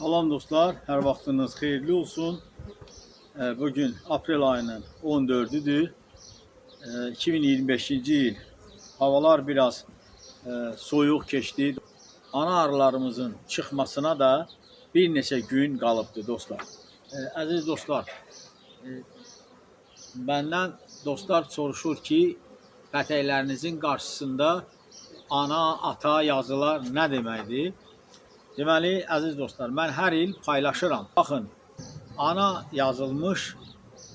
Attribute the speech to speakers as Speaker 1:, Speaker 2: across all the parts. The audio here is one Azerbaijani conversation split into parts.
Speaker 1: Salam dostlar, hər vaxtınız xeyirli olsun. Bugün aprel ayının 14'üdür. 2025-ci il. Havalar biraz soyuq keçdi. Ana arılarımızın çıxmasına da bir neçə gün qalıbdı dostlar. Əziz dostlar, məndən dostlar soruşur ki, pətəklərinizin qarşısında ana, ata yazılar nə deməkdir? Deməli, əziz dostlar, mən hər il paylaşıram. Baxın, ana yazılmış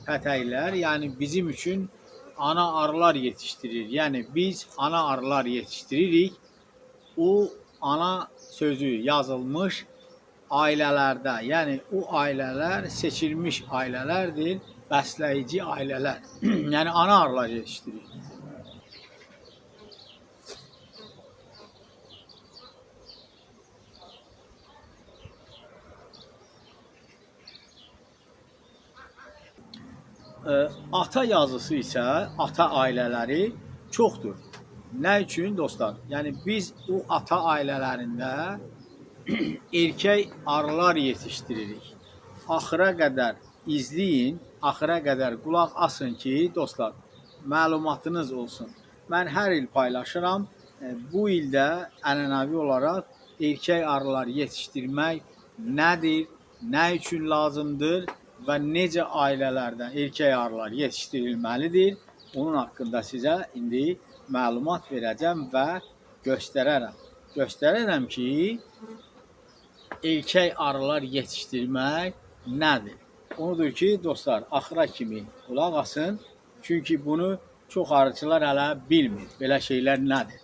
Speaker 1: pətəklər, yəni bizim üçün ana arılar yetişdirir. Yəni biz ana arılar yetişdiririk. O ana sözü yazılmış ailələrdə, yəni o ailələr seçilmiş ailələrdir, bəsləyici ailələr. Yəni ana arılar yetişdirir. Ata yazısı isə ata ailələri çoxdur. Nə üçün dostlar? Yəni biz o ata ailələrində erkək arılar yetişdiririk. Axıra qədər izləyin, axıra qədər qulaq asın ki, dostlar, məlumatınız olsun. Mən hər il paylaşıram. Bu ildə ənənəvi olaraq erkək arılar yetişdirmək nədir, nə üçün lazımdır və necə ailələrdən erkək arılar yetişdirilməlidir, onun haqqında sizə indi məlumat verəcəm və göstərərəm. Göstərərəm ki, erkək arılar yetişdirmək nədir? Onudur ki, dostlar, axıra kimi qulaq asın, çünki bunu çox arıçılar hələ bilmir. Belə şeylər nədir?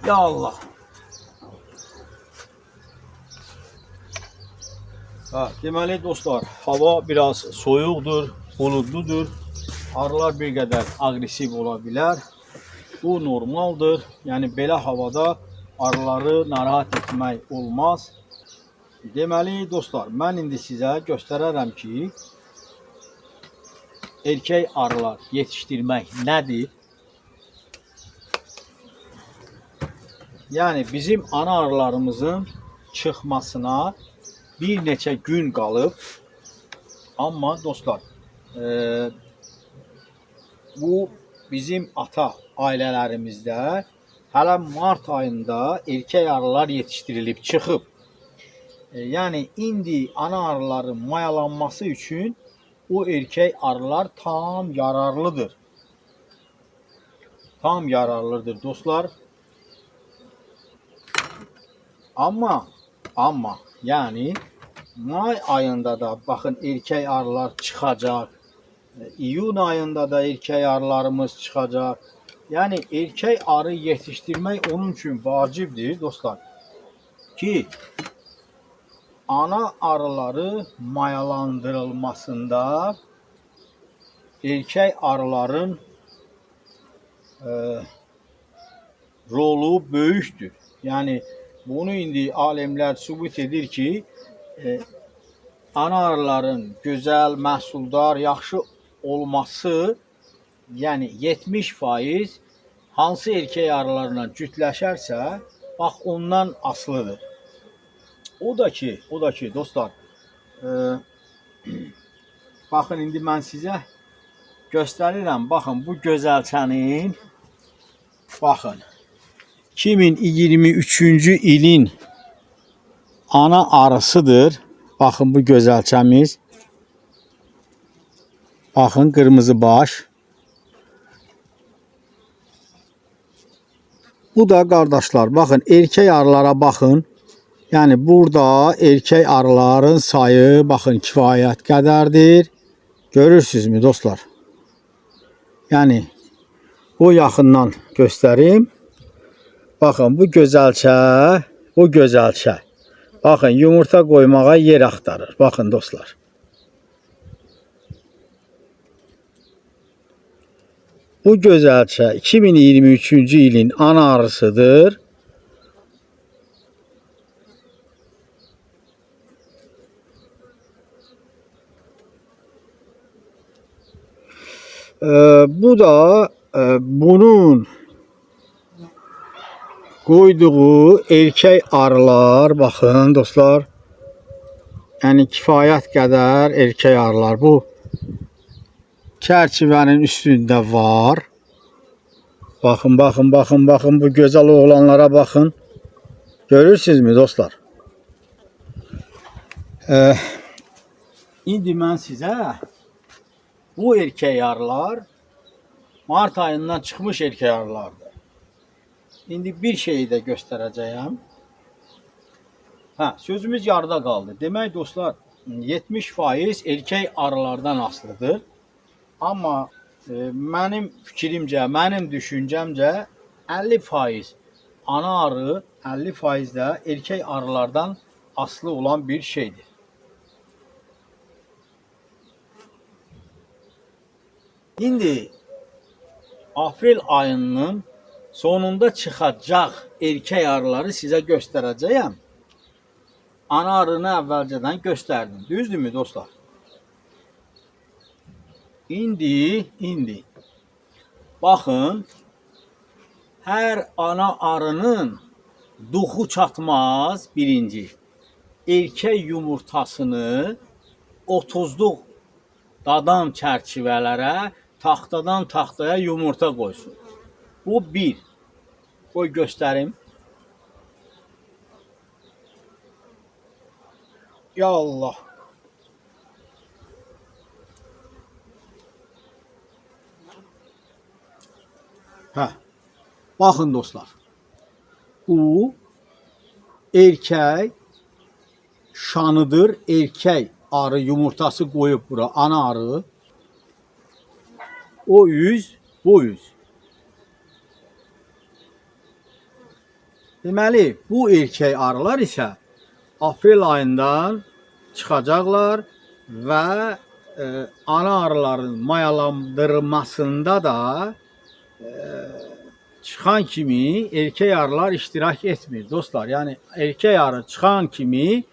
Speaker 1: Ya Allah! Deməli dostlar, hava biraz soyuqdur, buludludur. Arılar bir qədər aqressiv ola bilər. Bu normaldır. Yəni belə havada arıları narahat etmək olmaz. Deməli dostlar, mən indi sizə göstərərəm ki, erkək arılar yetişdirmək nədir? Yəni bizim ana arılarımızın çıxmasına bir neçə gün qalıb. Amma dostlar, bu bizim ata ailələrimizdə hələ mart ayında erkək arılar yetişdirilib çıxıb. Yəni indi ana arıların mayalanması üçün o erkək arılar tam yararlıdır. Tam yararlıdır dostlar. Amma yəni may ayında da baxın erkək arılar çıxacaq. İyun ayında da erkək arılarımız çıxacaq. Yəni erkək arı yetişdirmək onun üçün vacibdir dostlar. Ki ana arıları mayalandırılmasında erkək arıların rolu böyükdür. Yəni bunu indi alimlər sübut edir ki, ana arıların gözəl, məhsuldar, yaxşı olması, yəni 70% hansı erkək arılarla cütləşərsə, bax ondan asılıdır. O da ki dostlar, baxın indi mən sizə göstərirəm. Baxın bu gözəlçənin, baxın 2023-cü ilin ana arısıdır. Baxın bu gözəlçəmiz. Baxın qırmızı baş. Bu da qardaşlar, baxın erkək arılara baxın. Yəni burada erkək arıların sayı baxın kifayət qədərdir. Görürsünüzmü dostlar? Yəni bu yaxından göstərim. Baxın bu gözəlçə, bu gözəlçə. Baxın yumurta qoymağa yer axtarır. Baxın dostlar. Bu gözəlçə 2023-cü ilin ana arısıdır. Bu da bunun koyduğu erkek arılar, bakın dostlar, yəni kifayət qədər erkək arılar bu çərçivənin üstündə var. Baxın, baxın, baxın, baxın, bu gözəl oğlanlara baxın. Görürsünüzmü dostlar? İndi mən sizə bu erkək arılar Mart ayından çıxmış erkək arılardır. İndi bir şeyi də göstərəcəyəm. Sözümüz yarıda qaldı. Demək dostlar, 70% erkək arılardan asılıdır. Amma mənim fikrimcə, mənim düşüncəmcə 50% ana arı, 50% də erkək arılardan asılı olan bir şeydir. İndi aprel ayının sonunda çıxacaq erkək arıları sizə göstərəcəyəm. Ana arını əvvəlcədən göstərdim. Düzdürmü dostlar? İndi baxın, hər ana arının duxu çatmaz birinci. Erkək yumurtasını 30'luq dadan çərçivələrə taxtadan taxtaya yumurta qoysun. Bu bir. Qoy göstərim. Ya Allah. Baxın dostlar. Bu erkək şanıdır. Erkək arı yumurtası qoyub bura. Ana arı. O yüz, bu yüz. Deməli, bu erkək arılar isə aprel ayından çıxacaqlar və ana arıların mayalandırmasında da çıxan kimi erkək arılar iştirak etmir dostlar. Yəni erkək arı çıxan kimi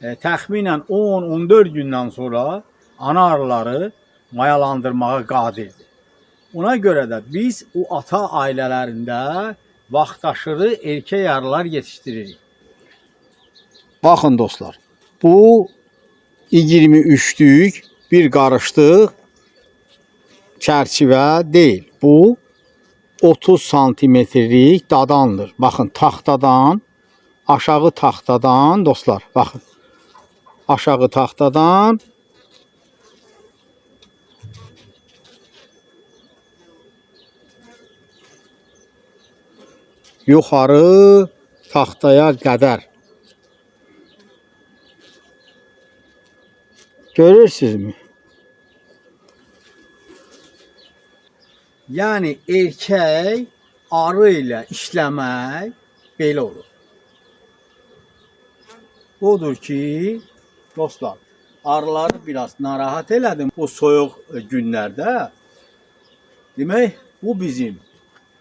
Speaker 1: təxminən 10-14 gündən sonra ana arıları mayalandırmağa qadirdir. Ona görə də biz o ata ailələrində vaxtaşırı erkək arılar yetişdiririk. Baxın dostlar, bu 23'lük bir qarışlıq çərçivə deyil. Bu 30 santimetrlik dadandır. Baxın, taxtadan, aşağı taxtadan dostlar, baxın. Aşağı taxtadan yuxarı taxtaya qədər. Görürsünüzmü? Yəni erkək arı ilə işləmək belə olur. Odur ki, dostlar, arıları biraz narahat elədim bu soyuq günlərdə. Demək, bu bizim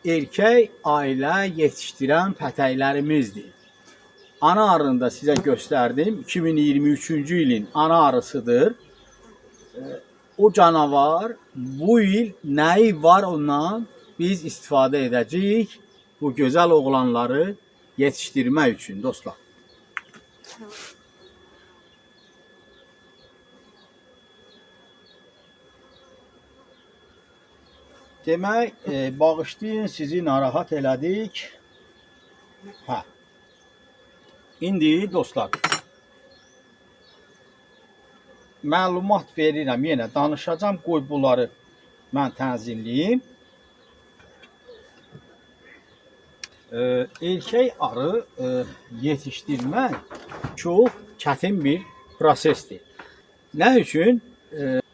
Speaker 1: erkək ailə yetişdirən pətəklərimizdir. Ana arını da sizə göstərdim. 2023-cü ilin ana arısıdır. O canavar bu il nəyi var ondan biz istifadə edəcəyik bu gözəl oğlanları yetişdirmək üçün dostlar. Demək, bağışlayın sizi narahat elədik. İndi dostlar, məlumat verirəm, yenə danışacağım, qoy bunları mən tənzimləyim. Erkək arı yetişdirmək çox çətin bir prosesdir. Nə üçün?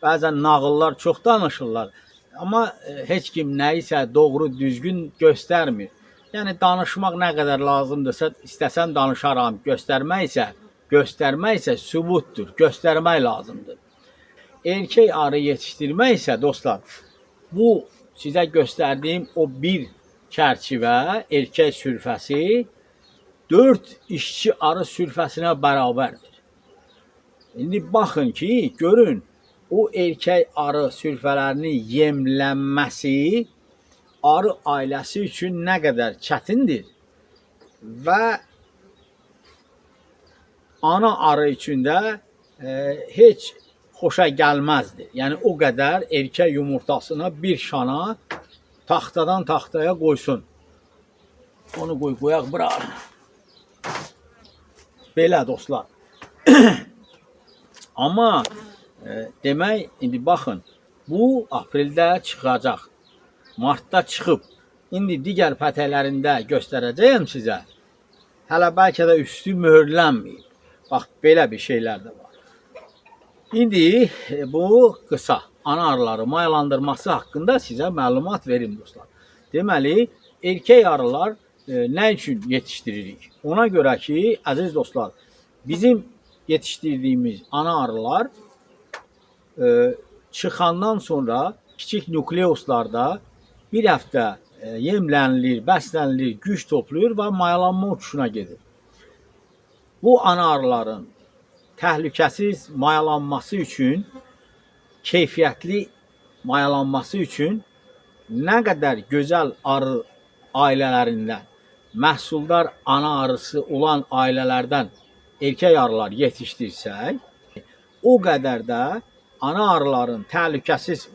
Speaker 1: Bəzən nağıllar çox danışırlar, amma heç kim nəyisə doğru düzgün göstərmir. Yəni danışmaq nə qədər lazımdırsa, istəsəm danışaram, göstərmək isə sübutdur, göstərmək lazımdır. Erkək arı yetişdirmək isə dostlar, bu sizə göstərdiyim o bir çərçivə, erkək sürfəsi 4 işçi arı sürfəsinə bərabərdir. İndi baxın ki, görün, o erkək arı sürfələrinin yemlənməsi arı ailəsi üçün nə qədər çətindir və ana arı üçün də heç xoşa gəlməzdir. Yəni o qədər erkək yumurtasına bir şana taxtadan taxtaya qoysun. Onu qoyaq bura. Belə dostlar. Amma demək, indi baxın, bu apreldə çıxacaq. Martda çıxıb. İndi digər pətəklərində göstərəcəyəm sizə. Hələ bəlkə də üstü möhürlənməyib. Bax, belə bir şeylər də var. İndi bu qısa ana arıları mayalandırması haqqında sizə məlumat verim dostlar. Deməli, erkək arılar nə üçün yetişdiririk? Ona görə ki, əziz dostlar, bizim yetişdirdiyimiz ana arılar çıxandan sonra kiçik nukleuslarda bir həftə yemlənilir, bəslənilir, güc toplayır və mayalanma uçuşuna gedir. Bu ana arıların təhlükəsiz mayalanması üçün, keyfiyyətli mayalanması üçün nə qədər gözəl arı ailələrindən, məhsuldar ana arısı olan ailələrdən erkək arılar yetişdirsək, o qədər də ana arıların təhlükəsiz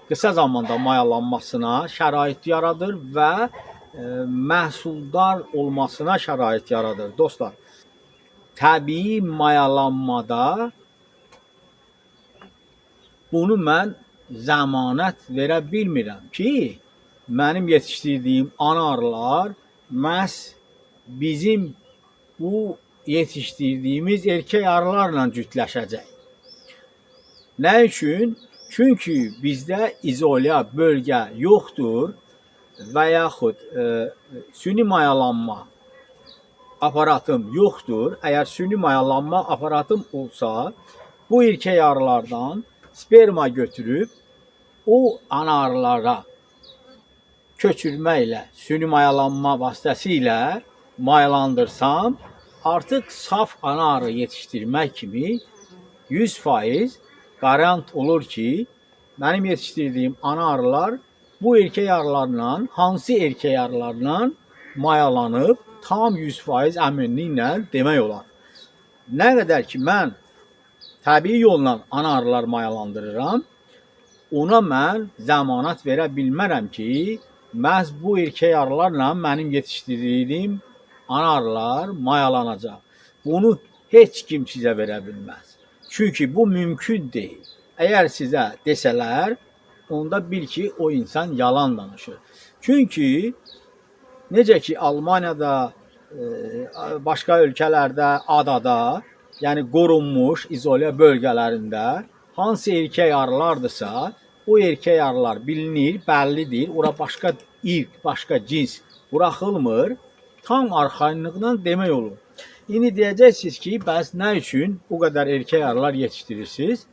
Speaker 1: qısa zamanda mayalanmasına şərait yaradır və məhsuldar olmasına şərait yaradır. Dostlar, təbii mayalanmada bunu mən zəmanət verə bilmirəm ki, mənim yetişdirdiyim ana arılar məhz bizim bu yetişdirdiyimiz erkək arılarla cütləşəcək. Nə üçün? Çünki bizdə izolya bölgə yoxdur və yaxud süni mayalanma aparatım yoxdur. Əgər süni mayalanma aparatım olsa, bu erkək arılardan sperma götürüb o ana arılara köçürməklə, süni mayalanma vasitəsilə mayalandırsam, artıq saf ana arı yetişdirmək kimi 100% qarant olur ki, mənim yetişdirdiyim ana arılar bu erkək arılarla, hansı erkək arılarla mayalanıb tam 100% əminliklə demək olar. Nə qədər ki, mən təbii yolla ana arılar mayalandırıram, ona mən zəmanət verə bilmərəm ki, məhz bu erkək arılarla mənim yetişdirdiyim ana arılar mayalanacaq. Bunu heç kim sizə verə bilməz. Çünki bu mümkün deyil. Əgər sizə desələr, onda bil ki, o insan yalan danışır. Çünki necə ki, Almaniyada, başqa ölkələrdə, adada, yəni qorunmuş izolya bölgələrində hansı erkək arılardırsa, o erkək arılar bilinir, bəllidir. Ora başqa irq, başqa cins buraxılmır. Tam arxayınlıqla demək olur. İndi deyəcəksiniz ki, bəs nə üçün bu qədər erkək arılar yetişdirirsiniz?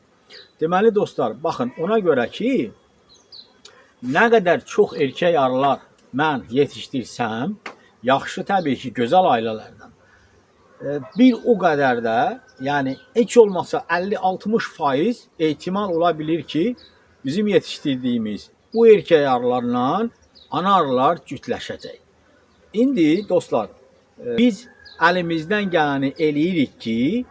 Speaker 1: Deməli dostlar, baxın, ona görə ki, nə qədər çox erkək arılar mən yetişdirsəm, yaxşı təbii ki, gözəl ailələrdən. Bir o qədər də, yəni heç olmasa 50-60% ehtimal ola bilir ki, bizim yetişdirdiyimiz bu erkək arılarla ana arılar cütləşəcək. İndi dostlar, biz əlimizdən gələni eləyirik ki,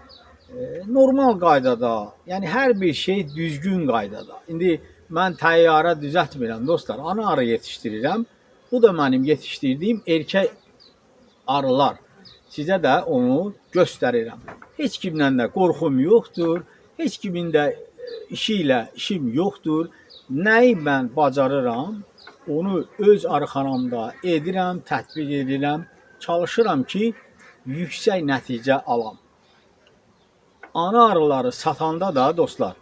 Speaker 1: normal qaydada, yəni hər bir şey düzgün qaydada. İndi mən təyyarə düzəltmirəm dostlar, ana arı yetişdirirəm. Bu da mənim yetişdirdiyim erkək arılar. Sizə də onu göstərirəm. Heç kimlə də qorxum yoxdur, heç kimin də işi ilə işim yoxdur. Nəyi mən bacarıram, onu öz arıxanamda edirəm, tətbiq edirəm, çalışıram ki, yüksək nəticə alam. Ana arıları satanda da dostlar,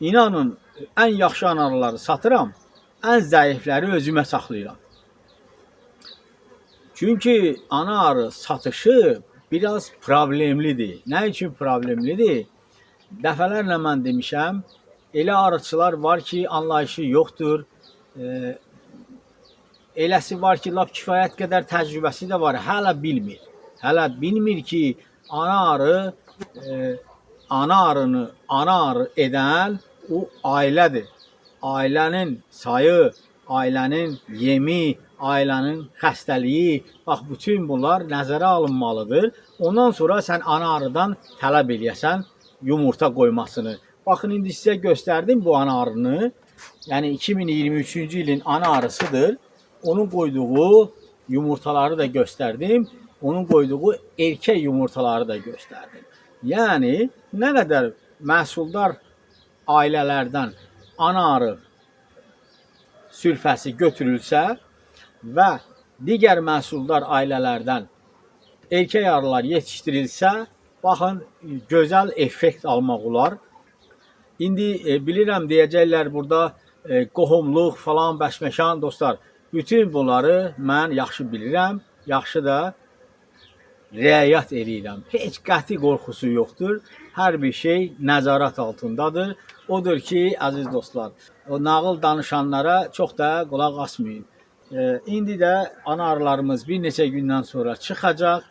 Speaker 1: inanın, ən yaxşı ana arıları satıram, ən zəifləri özümə saxlayıram. Çünki ana arı satışı biraz problemlidir. Nə üçün problemlidir? Dəfələrlə mən demişəm, elə arıçılar var ki, anlayışı yoxdur. Eləsi var ki, lap kifayət qədər təcrübəsi də var, hələ bilmir. Hələ bilmir ki, ana arını ana arı edən o ailədir. Ailənin sayı, ailənin yemi, ailənin xəstəliyi, bax bütün bunlar nəzərə alınmalıdır. Ondan sonra sən ana arıdan tələb eləyəsən yumurta qoymasını. Baxın, indi sizə göstərdim bu ana arını. Yəni 2023-cü ilin ana arısıdır. Onun qoyduğu yumurtaları da göstərdim. Onun qoyduğu erkək yumurtaları da göstərdim. Yəni nə qədər məhsuldar ailələrdən ana arı sülfəsi götürülsə və digər məhsuldar ailələrdən erkək arılar yetişdirilsə, baxın, gözəl effekt almaq olar. İndi bilirəm deyəcəklər burada qohumluq falan, bəşməkan dostlar. Bütün bunları mən yaxşı bilirəm, yaxşı da riayət edirəm. Heç qəti qorxusu yoxdur. Hər bir şey nəzarət altındadır. Odur ki, əziz dostlar, o nağıl danışanlara çox da qulaq asmayın. İndi də ana arılarımız bir neçə gündən sonra çıxacaq.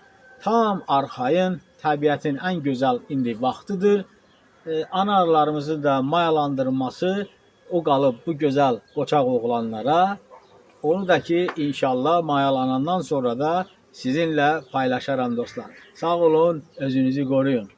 Speaker 1: Tam arxayın, təbiətin ən gözəl indi vaxtıdır. Ana arılarımızın da mayalandırılması o qalıb bu gözəl qoçaq oğlanlara. Onu da ki, inşallah mayalanandan sonra da sizinlə paylaşaram dostlar. Sağ olun, özünüzü qoruyun.